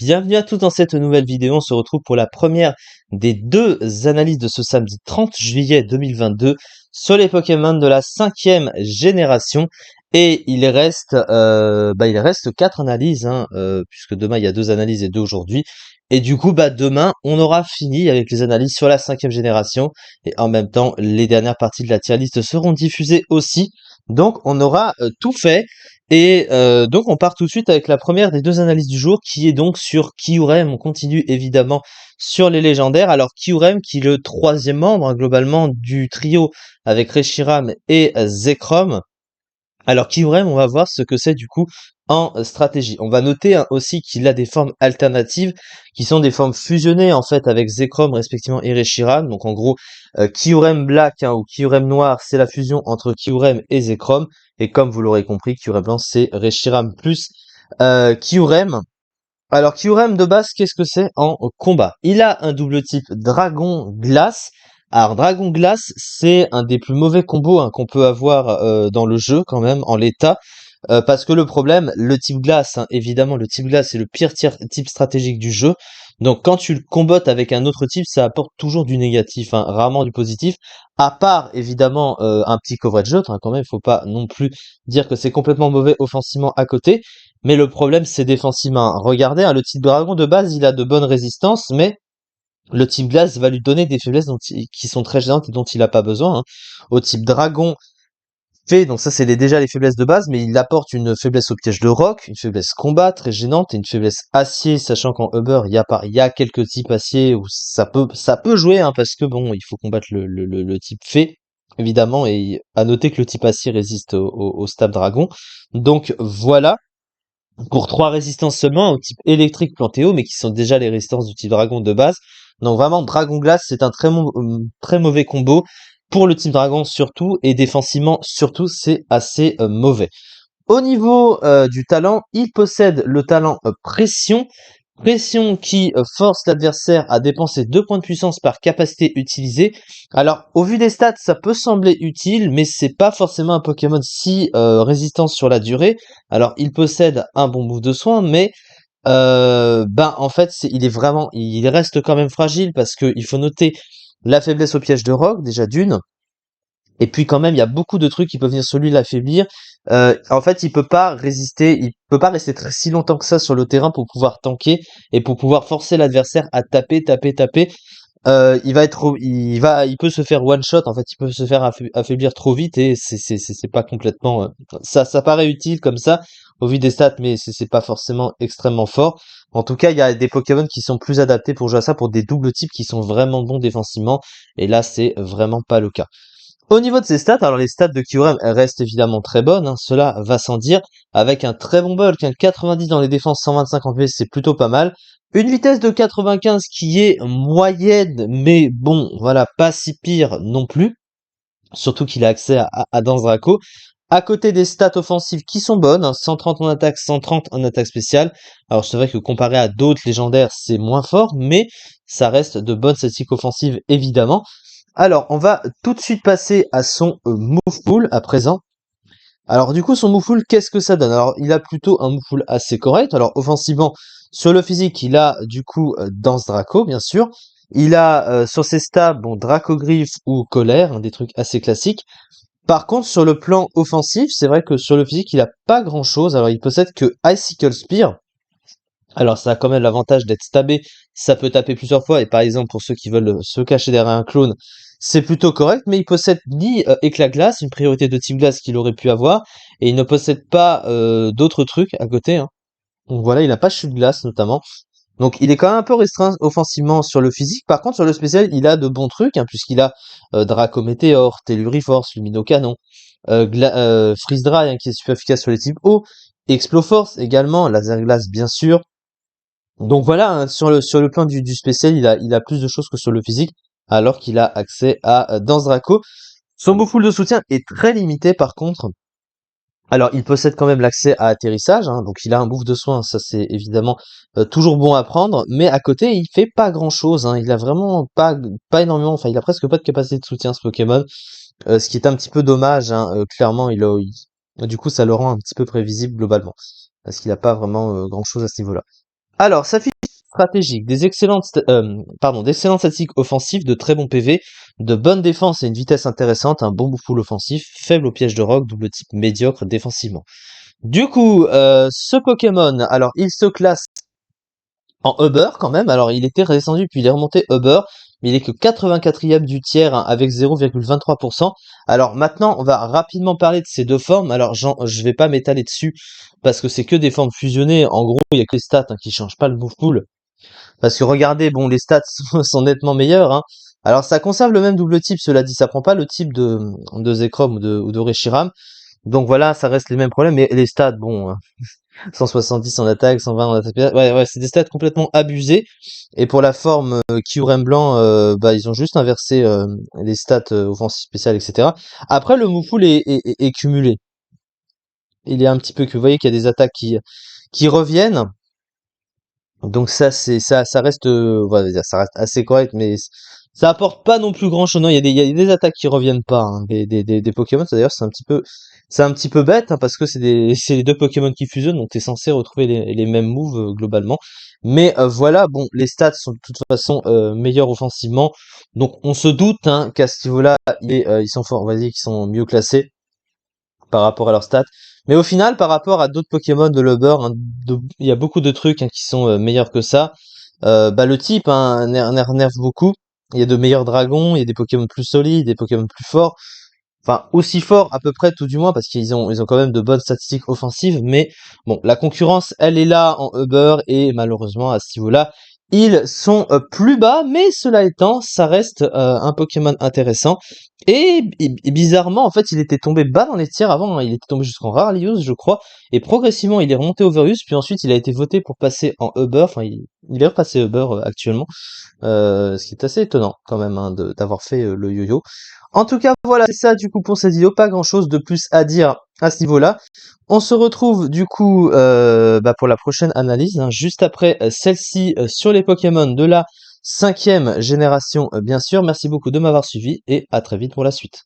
Bienvenue à tous dans cette nouvelle vidéo. On se retrouve pour la première des deux analyses de ce samedi 30 juillet 2022 sur les Pokémon de la 5e génération. Et il reste 4 analyses, puisque demain il y a 2 analyses et 2 aujourd'hui. Et du coup, demain, on aura fini avec les analyses sur la 5e génération. Et en même temps, les dernières parties de la tier list seront diffusées aussi. Donc, on aura tout fait. Et donc on part tout de suite avec la première des 2 analyses du jour qui est donc sur Kyurem. On continue évidemment sur les légendaires. Alors Kyurem qui est le 3e membre globalement du trio avec Reshiram et Zekrom. Alors Kyurem, on va voir ce que c'est du coup en stratégie. On va noter aussi qu'il a des formes alternatives qui sont des formes fusionnées en fait avec Zekrom respectivement et Reshiram. Donc en gros, Kyurem Black ou Kyurem Noir, c'est la fusion entre Kyurem et Zekrom. Et comme vous l'aurez compris, Kyurem Blanc, c'est Reshiram plus Kyurem. Alors Kyurem de base, qu'est-ce que c'est en combat? Il a un double type Dragon Glace. Alors Dragon Glace, c'est un des plus mauvais combos qu'on peut avoir dans le jeu quand même en l'état. Parce que le problème, le type glace, évidemment, le type glace c'est le pire type stratégique du jeu. Donc quand tu le combattes avec un autre type, ça apporte toujours du négatif, rarement du positif. À part évidemment un petit coverage neutre, quand même, il faut pas non plus dire que c'est complètement mauvais offensivement à côté. Mais le problème c'est défensivement. Regardez, le type dragon de base, il a de bonnes résistances, mais le type glace va lui donner des faiblesses qui sont très gênantes et dont il n'a pas besoin. Au type dragon, donc ça c'est déjà les faiblesses de base, mais il apporte une faiblesse au piège de roc, une faiblesse combat très gênante et une faiblesse acier, sachant qu'en Uber il y a quelques types acier où ça peut jouer, parce que bon, il faut combattre le type fée, évidemment, et à noter que le type acier résiste au stab dragon. Donc voilà, pour 3 résistances seulement au type électrique plantéo, mais qui sont déjà les résistances du type dragon de base. Donc vraiment, dragon glace, c'est un très mauvais combo pour le type dragon surtout, et défensivement surtout, c'est assez mauvais. Au niveau du talent, il possède le talent pression. Pression qui force l'adversaire à dépenser 2 points de puissance par capacité utilisée. Alors, au vu des stats, ça peut sembler utile, mais c'est pas forcément un Pokémon si résistant sur la durée. Alors, il possède un bon move de soin, mais en fait, il reste quand même fragile parce que il faut noter la faiblesse au piège de roc, déjà d'une. Et puis quand même, il y a beaucoup de trucs qui peuvent venir sur lui l'affaiblir. En fait, il peut pas rester si longtemps que ça sur le terrain pour pouvoir tanker et pour pouvoir forcer l'adversaire à taper. Il peut se faire one shot. En fait, il peut se faire affaiblir trop vite et c'est pas complètement. Ça paraît utile comme ça au vu des stats, mais c'est pas forcément extrêmement fort. En tout cas, il y a des Pokémon qui sont plus adaptés pour jouer à ça, pour des doubles types qui sont vraiment bons défensivement. Et là, c'est vraiment pas le cas. Au niveau de ses stats, alors les stats de Kyurem restent évidemment très bonnes, cela va sans dire, avec un très bon bulk, 90 dans les défenses, 125 en PS, c'est plutôt pas mal. Une vitesse de 95 qui est moyenne, mais bon, voilà, pas si pire non plus. Surtout qu'il a accès à Danse Draco. À côté des stats offensives qui sont bonnes, 130 en attaque, 130 en attaque spéciale. Alors c'est vrai que comparé à d'autres légendaires, c'est moins fort, mais ça reste de bonnes statistiques offensives évidemment. Alors, on va tout de suite passer à son move pool à présent. Alors du coup, son move pool, qu'est-ce que ça donne? Alors, il a plutôt un move pool assez correct. Alors, offensivement, sur le physique, il a du coup Danse Draco, bien sûr. Il a sur ses stats, Draco Griffe ou Colère, des trucs assez classiques. Par contre, sur le plan offensif, c'est vrai que sur le physique, il a pas grand-chose. Alors, il possède que Icicle Spear. Alors ça a quand même l'avantage d'être stabé, ça peut taper plusieurs fois, et par exemple pour ceux qui veulent se cacher derrière un clone, c'est plutôt correct, mais il possède ni éclat glace, une priorité de type glace qu'il aurait pu avoir, et il ne possède pas d'autres trucs à côté. Donc voilà, il n'a pas chute glace notamment. Donc il est quand même un peu restreint offensivement sur le physique. Par contre sur le spécial, il a de bons trucs, puisqu'il a Draco Météore, Telluriforce, Luminocanon, Freeze Dry, qui est super efficace sur les types eau, Exploforce également, Laser Glace bien sûr. Donc voilà, sur le plan du spécial, il a plus de choses que sur le physique, alors qu'il a accès à Danse Draco. Son beau-full de soutien est très limité par contre. Alors il possède quand même l'accès à atterrissage, donc il a un bouffe de soin, ça c'est évidemment toujours bon à prendre, mais à côté il fait pas grand chose, il a vraiment pas énormément, enfin il a presque pas de capacité de soutien ce Pokémon, ce qui est un petit peu dommage, clairement du coup ça le rend un petit peu prévisible globalement, parce qu'il a pas vraiment grand chose à ce niveau-là. Alors, sa fiche stratégiques, d'excellentes statistiques offensives, de très bons PV, de bonnes défenses et une vitesse intéressante, un bon bouffon offensif, faible au piège de roc, double type médiocre défensivement. Du coup, ce Pokémon, alors il se classe en Uber quand même. Alors il était redescendu puis il est remonté Uber, mais il est que 84e du tiers hein, avec 0,23%. Alors maintenant, on va rapidement parler de ces deux formes. Alors je vais pas m'étaler dessus parce que c'est que des formes fusionnées. En gros, il y a que les stats hein, qui changent pas le move pool. Parce que regardez, bon, les stats sont nettement meilleurs. Hein. Alors ça conserve le même double type, cela dit, ça prend pas le type de Zekrom ou de Reshiram. Donc voilà, ça reste les mêmes problèmes, mais les stats, bon, 170 en attaque, 120 en attaque. Ouais, c'est des stats complètement abusés. Et pour la forme Kyurem blanc, bah ils ont juste inversé les stats offensives spéciales, etc. Après, le Moufoul est cumulé. Il est un petit peu que vous voyez qu'il y a des attaques qui reviennent. Donc ça reste voilà, ça reste assez correct, mais ça apporte pas non plus grand chose. Non, il y a des attaques qui reviennent pas hein, des Pokémon. D'ailleurs, c'est un petit peu bête hein, parce que c'est les deux Pokémon qui fusionnent, donc t'es censé retrouver les mêmes moves globalement. Mais voilà, bon, les stats sont de toute façon meilleurs offensivement, donc on se doute hein, qu'à ce niveau-là, ils sont forts, on va dire qu'ils sont mieux classés par rapport à leurs stats. Mais au final, par rapport à d'autres Pokémon de l'Uber, hein, il y a beaucoup de trucs hein, qui sont meilleurs que ça. Bah le type hein, nerf beaucoup. Il y a de meilleurs dragons, il y a des Pokémon plus solides, des Pokémon plus forts. Enfin, aussi forts à peu près, tout du moins, parce qu'ils ont quand même de bonnes statistiques offensives. Mais bon, la concurrence, elle est là en Uber et malheureusement à ce niveau-là, ils sont plus bas. Mais cela étant, ça reste un Pokémon intéressant. Et bizarrement, en fait, il était tombé bas dans les tiers avant. Hein. Il était tombé jusqu'en Rarelius, je crois. Et progressivement, il est remonté Overuse. Puis ensuite, il a été voté pour passer en Uber. Enfin, il est repassé Uber actuellement. Ce qui est assez étonnant quand même hein, d'avoir fait le yo-yo. En tout cas, voilà, c'est ça du coup pour cette vidéo. Pas grand-chose de plus à dire à ce niveau-là. On se retrouve du coup bah, pour la prochaine analyse, hein, juste après celle-ci sur les Pokémon de la 5e génération, bien sûr. Merci beaucoup de m'avoir suivi et à très vite pour la suite.